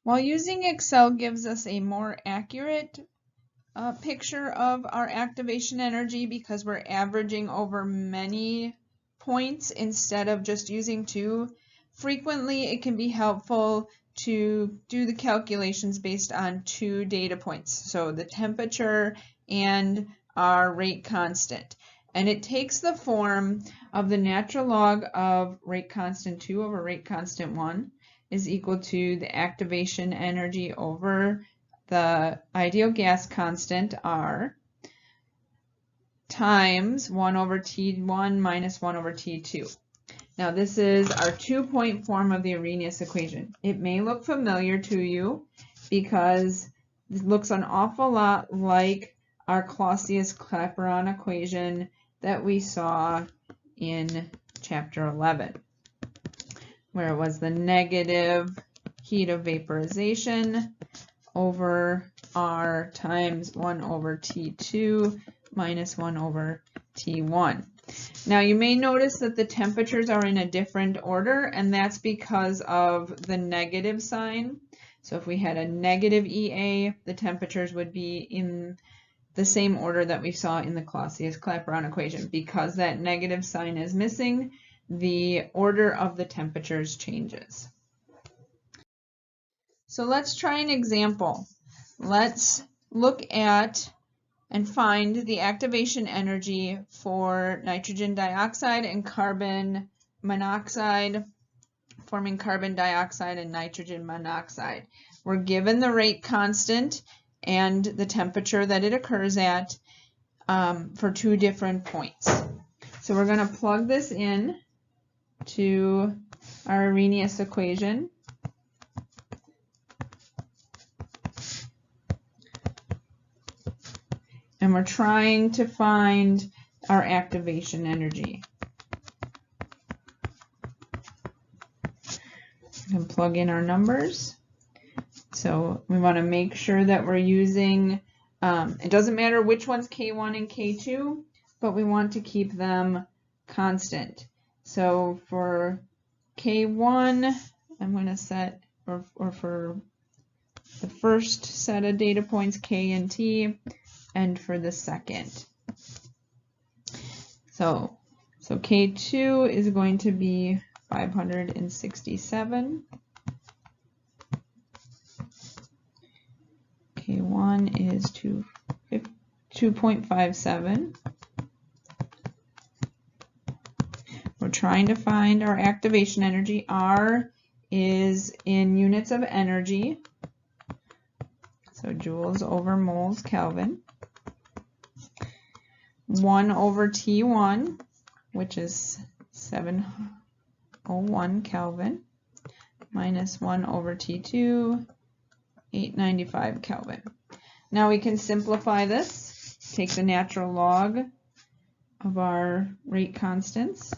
While using Excel gives us a more accurate picture of our activation energy because we're averaging over many points instead of just using 2, frequently it can be helpful to do the calculations based on 2 data points, so the temperature and our rate constant. And it takes the form of the natural log of rate constant 2 over rate constant 1 is equal to the activation energy over the ideal gas constant, R, times 1 over T1 minus 1 over T2. Now this is our 2-point form of the Arrhenius equation. It may look familiar to you because it looks an awful lot like our Clausius-Clapeyron equation that we saw in chapter 11, where it was the negative heat of vaporization over R times 1 over T2 minus 1 over T1. Now you may notice that the temperatures are in a different order, and that's because of the negative sign. So if we had a negative EA, the temperatures would be in the same order that we saw in the Clausius-Clapeyron equation. Because that negative sign is missing, the order of the temperatures changes. So let's try an example. Let's look at and find the activation energy for nitrogen dioxide and carbon monoxide, forming carbon dioxide and nitrogen monoxide. We're given the rate constant and the temperature that it occurs at for 2 different points. So we're going to plug this in to our Arrhenius equation. And we're trying to find our activation energy. We can plug in our numbers. So we want to make sure that we're using, it doesn't matter which one's K1 and K2, but we want to keep them constant. So for K1, I'm going to set, or for the first set of data points, K and T, and for the second. So K2 is going to be 567. K1 is 2.57. We're trying to find our activation energy. R is in units of energy, so joules over moles Kelvin. 1 over T1, which is 701 Kelvin, minus 1 over T2, 895 Kelvin. Now we can simplify this, take the natural log of our rate constants.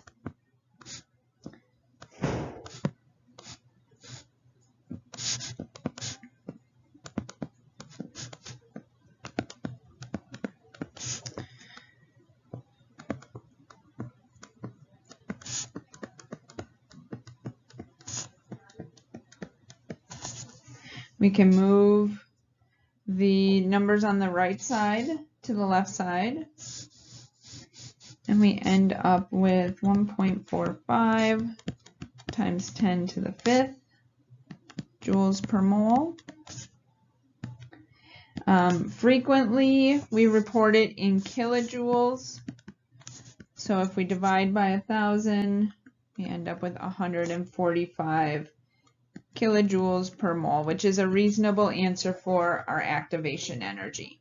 We can move the numbers on the right side to the left side, and we end up with 1.45 times 10 to the 5th joules per mole. Frequently, we report it in kilojoules. So if we divide by 1,000, we end up with 145 kilojoules per mole, which is a reasonable answer for our activation energy.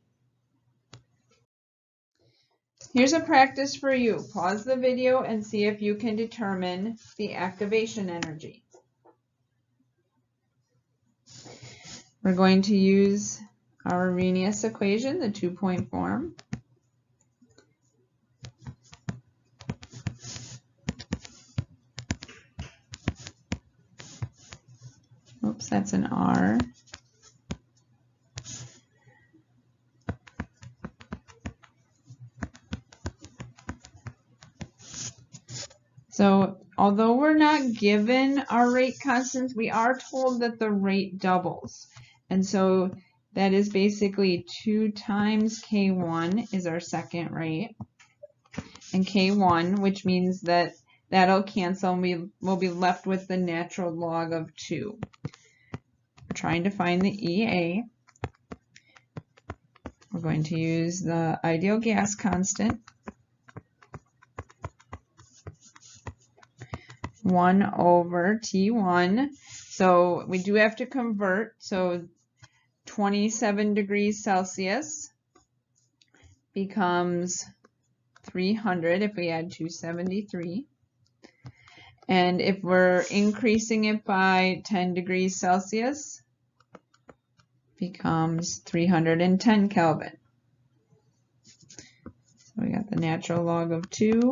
Here's a practice for you. Pause the video and see if you can determine the activation energy. We're going to use our Arrhenius equation, the 2-point form. Oops, that's an R. So although we're not given our rate constants, we are told that the rate doubles. And so that is basically 2 times K1 is our second rate. And K1, which means that that'll cancel and we'll be left with the natural log of 2. We're trying to find the EA. We're going to use the ideal gas constant. 1 over T1. So we do have to convert. So 27 degrees Celsius becomes 300 if we add 273. And if we're increasing it by 10 degrees Celsius, becomes 310 Kelvin. So we got the natural log of 2.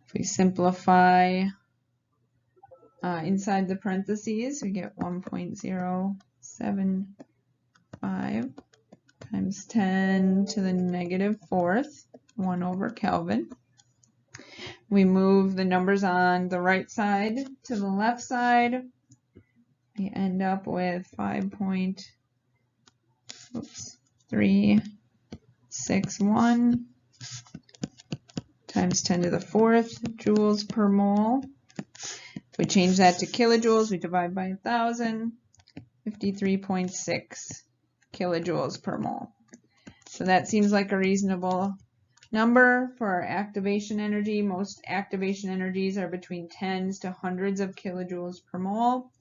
If we simplify inside the parentheses, we get 1.075 times 10 to the negative 4th, 1 over Kelvin. We move the numbers on the right side to the left side. We end up with 5.361 times 10 to the 4th joules per mole. If we change that to kilojoules, we divide by 1,000, 53.6 kilojoules per mole. So that seems like a reasonable number for our activation energy. Most activation energies are between tens to hundreds of kilojoules per mole.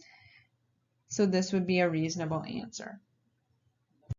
So this would be a reasonable answer.